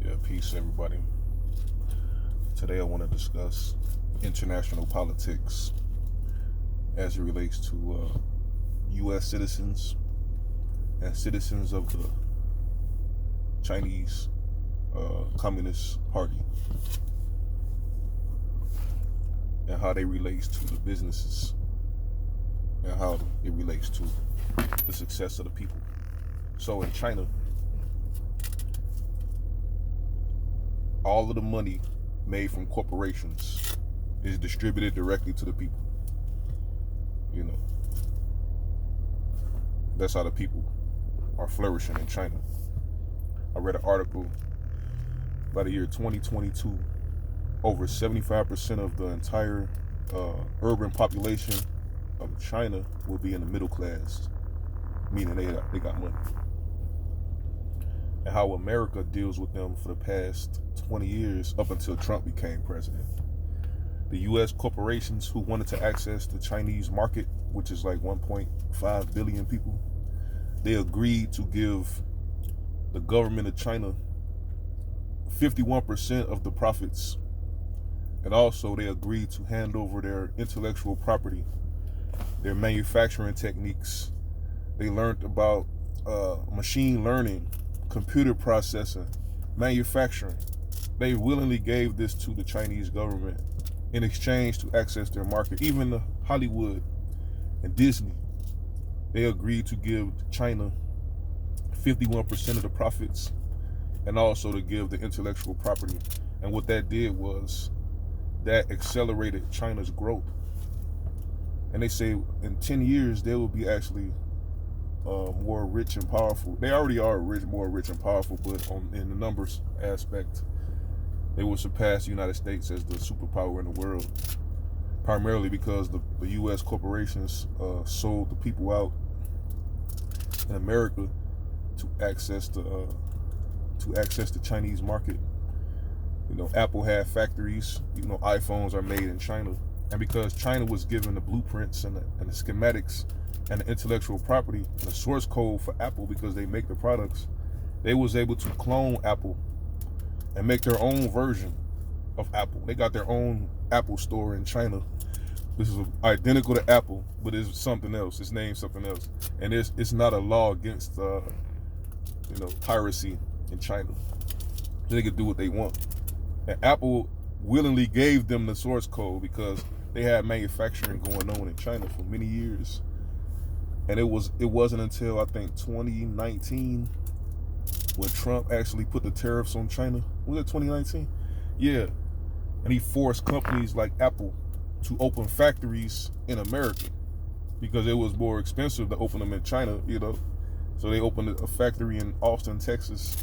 Yeah, peace, everybody. Today, I want to discuss international politics as it relates to U.S. citizens and citizens of the Chinese Communist Party and how they relate to the businesses and how it relates to the success of the people. So in China, all of the money made from corporations is distributed directly to the people. You know, that's how the people are flourishing in China. I read an article by the year 2022, over 75% of the entire urban population of China will be in the middle class, meaning they got money. And how America deals with them for the past 20 years up until Trump became president. The U.S. corporations who wanted to access the Chinese market, which is like 1.5 billion people, they agreed to give the government of China 51% of the profits. And also they agreed to hand over their intellectual property, their manufacturing techniques. They learned about machine learning, computer processing, manufacturing. They willingly gave this to the Chinese government in exchange to access their market. Even the Hollywood and Disney, they agreed to give China 51% of the profits and also to give the intellectual property. And what that did was that accelerated China's growth. And they say in 10 years, they will be actually more rich and powerful. They already are more rich and powerful, but in the numbers aspect, they will surpass the United States as the superpower in the world, primarily because the U.S. corporations sold the people out in America to access the Chinese market. You know, Apple had factories. You know, iPhones are made in China, and because China was given the blueprints and the schematics and the intellectual property and the source code for Apple, because they make the products, they was able to clone Apple and make their own version of Apple. They got their own Apple store in China. This is identical to Apple, but it's something else. It's named something else, and it's not a law against piracy in China. They could do what they want, and Apple willingly gave them the source code because they had manufacturing going on in China for many years. And it wasn't until I think 2019 when Trump actually put the tariffs on China. Was it 2019? Yeah. And he forced companies like Apple to open factories in America because it was more expensive to open them in China, you know. So they opened a factory in Austin, Texas.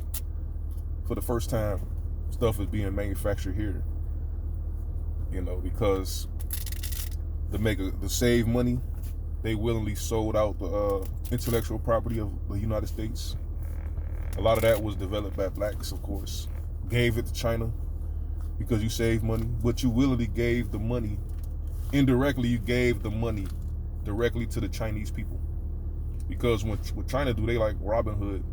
For the first time, stuff is being manufactured here. You know, because to save money, they willingly sold out the intellectual property of the United States. A lot of that was developed by blacks, of course. Gave it to China because you save money, but you willingly gave the money. Indirectly, you gave the money directly to the Chinese people. Because what China do, they like Robin Hood.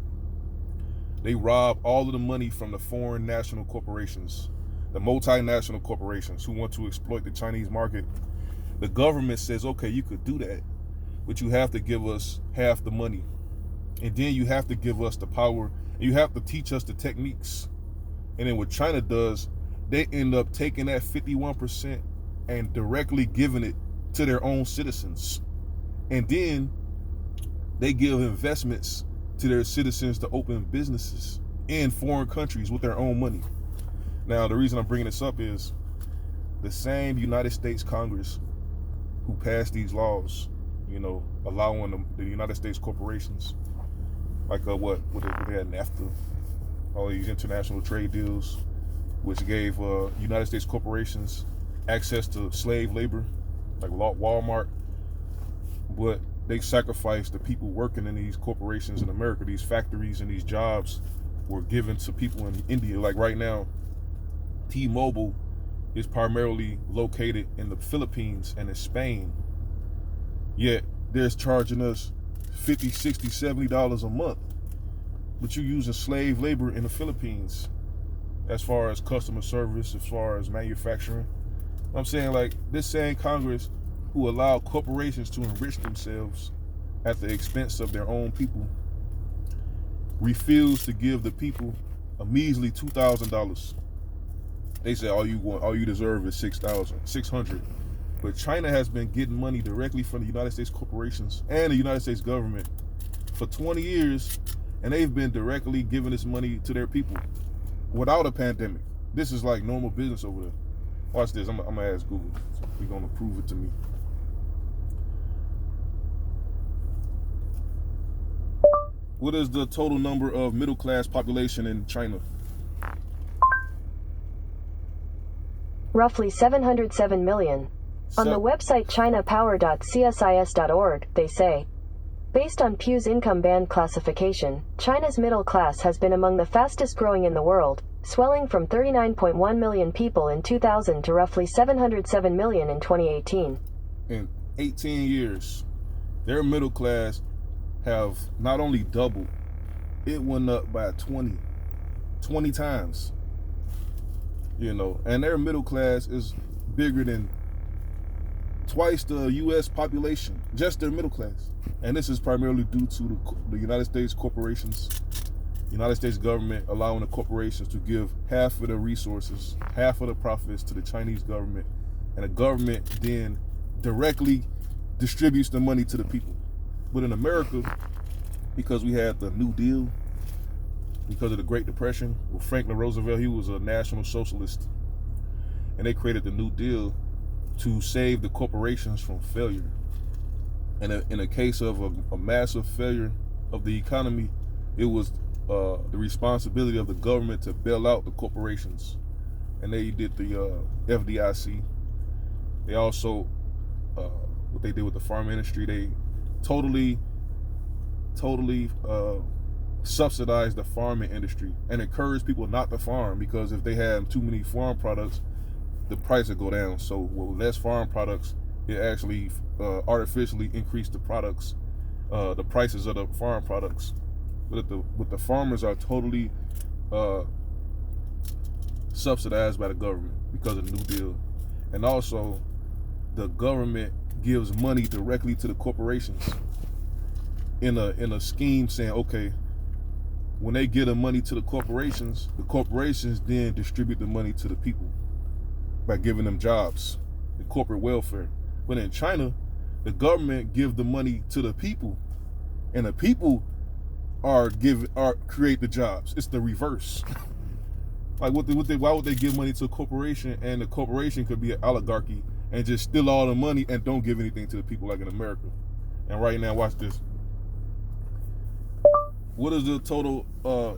They rob all of the money from the foreign national corporations, the multinational corporations who want to exploit the Chinese market. The government says, okay, you could do that, but you have to give us half the money. And then you have to give us the power. And you have to teach us the techniques. And then what China does, they end up taking that 51% and directly giving it to their own citizens. And then they give investments to their citizens to open businesses in foreign countries with their own money. Now, the reason I'm bringing this up is the same United States Congress who passed these laws, you know, allowing the United States corporations, like they had NAFTA, all these international trade deals, which gave United States corporations access to slave labor, like Walmart, but they sacrificed the people working in these corporations in America. These factories and these jobs were given to people in India. Like right now, T-Mobile is primarily located in the Philippines and in Spain. Yet they're charging us $50, $60, $70 a month. But you're using slave labor in the Philippines. as far as customer service, as far as manufacturing. I'm saying, like, this same Congress who allowed corporations to enrich themselves at the expense of their own people refused to give the people a measly $2,000. They said all you deserve is $600. But China has been getting money directly from the United States corporations and the United States government for 20 years, and they've been directly giving this money to their people without a pandemic. This is like normal business over there. Watch this. I'm gonna ask Google. We're gonna prove it to me. What is the total number of middle class population in China? Roughly 707 million. On the website chinapower.csis.org, they say, based on Pew's income band classification, China's middle class has been among the fastest growing in the world, swelling from 39.1 million people in 2000 to roughly 707 million in 2018. In 18 years, their middle class have not only doubled, it went up by 20 times. You know, and their middle class is bigger than twice the U.S. population, just their middle class. And this is primarily due to the United States corporations, United States government allowing the corporations to give half of the resources, half of the profits to the Chinese government, and the government then directly distributes the money to the people. But in America, because we had the New Deal, because of the Great Depression, with Franklin Roosevelt, he was a national socialist, and they created the New Deal to save the corporations from failure. And in a case of a massive failure of the economy, it was the responsibility of the government to bail out the corporations. And they did the FDIC. They also, what they did with the farm industry, they totally subsidized the farming industry and encouraged people not to farm, because if they had too many farm products, the price would go down. So with less farm products, it actually artificially increased the prices of the farm products. But the farmers are totally subsidized by the government because of the New Deal. And also, the government gives money directly to the corporations in a scheme saying, okay, when they give the money to the corporations then distribute the money to the people by giving them jobs, the corporate welfare. But in China, the government give the money to the people, and the people create the jobs. It's the reverse. Like why would they give money to a corporation, and the corporation could be an oligarchy and just steal all the money and don't give anything to the people, like in America? And right now, watch this. What is the total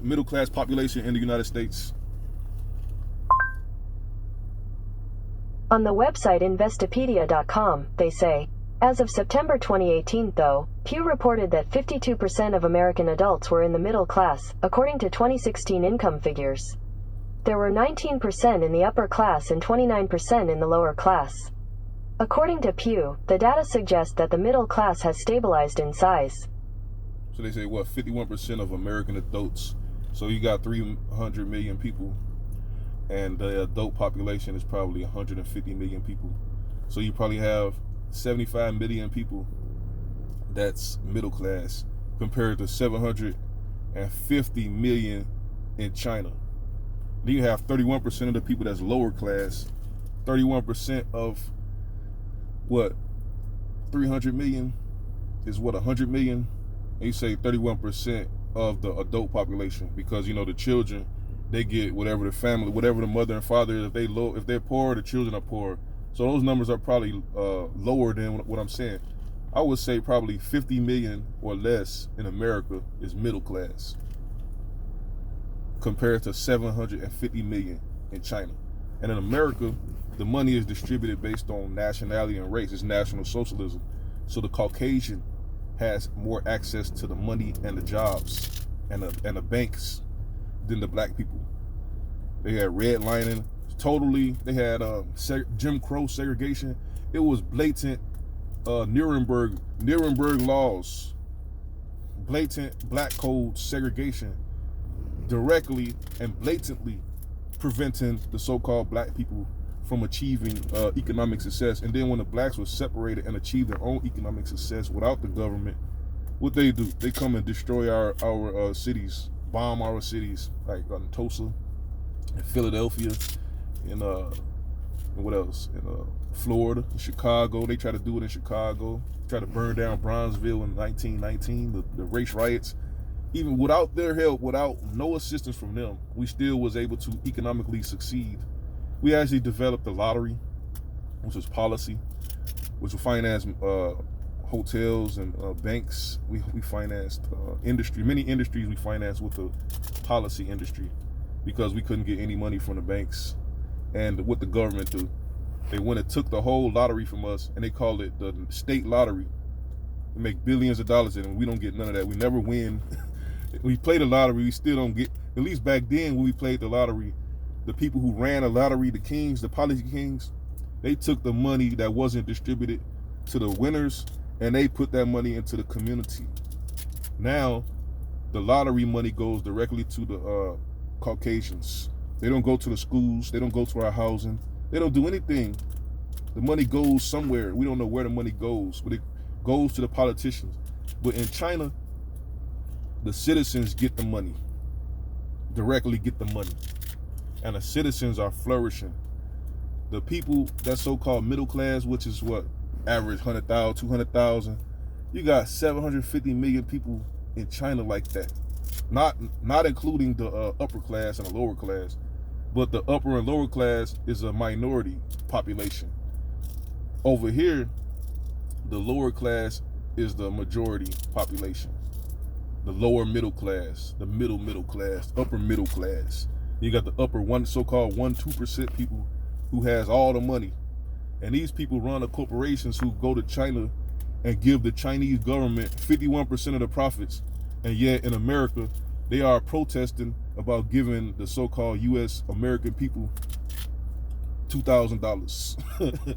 middle class population in the United States? On the website Investopedia.com, they say, as of September 2018, though, Pew reported that 52% of American adults were in the middle class, according to 2016 income figures. There were 19% in the upper class and 29% in the lower class. According to Pew, the data suggests that the middle class has stabilized in size. So they say, 51% of American adults. So you got 300 million people, and the adult population is probably 150 million people. So you probably have 75 million people that's middle class, compared to 750 million in China. Then you have 31% of the people that's lower class. 31% of 300 million is 100 million. And you say 31% of the adult population, because the children, they get whatever the family, whatever the mother and father is. If they're poor, the children are poor. So those numbers are probably lower than what I'm saying. I would say probably 50 million or less in America is middle class, compared to 750 million in China. And in America, the money is distributed based on nationality and race. It's national socialism. So the Caucasian has more access to the money and the jobs and the banks than the black people. They had redlining, they had Jim Crow segregation. It was blatant Nuremberg laws, blatant black code segregation, directly and blatantly preventing the so-called black people from achieving economic success. And then when the blacks were separated and achieved their own economic success without the government, what they do? They come and destroy our cities, bomb our cities, like Tulsa, and Philadelphia, and what else? In Florida, Chicago. They try to do it in Chicago. Try to burn down Bronzeville in 1919, the race riots. Even without their help, without no assistance from them, we still was able to economically succeed. We actually developed the lottery, which was policy, which will finance hotels and banks. We financed industry. Many industries we financed with the policy industry because we couldn't get any money from the banks. And what the government do, they went and took the whole lottery from us and they called it the state lottery. We make billions of dollars in it and we don't get none of that. We never win. We play the lottery, we still don't get, at least back then when we played the lottery, the people who ran the lottery, the kings, the policy kings, they took the money that wasn't distributed to the winners and they put that money into the community. Now, the lottery money goes directly to the Caucasians. They don't go to the schools, they don't go to our housing, they don't do anything. The money goes somewhere. We don't know where the money goes, but it goes to the politicians. But in China, the citizens get the money, directly get the money. And the citizens are flourishing. The people, that so-called middle class, which is what, average 100,000, 200,000, you got 750 million people in China like that. Not including the upper class and the lower class, but the upper and lower class is a minority population. Over here, the lower class is the majority population. The lower middle class, the middle class, upper middle class. You got the upper so-called 1-2% people who has all the money. And these people run the corporations who go to China and give the Chinese government 51% of the profits. And yet in America, they are protesting about giving the so-called U.S. American people $2,000.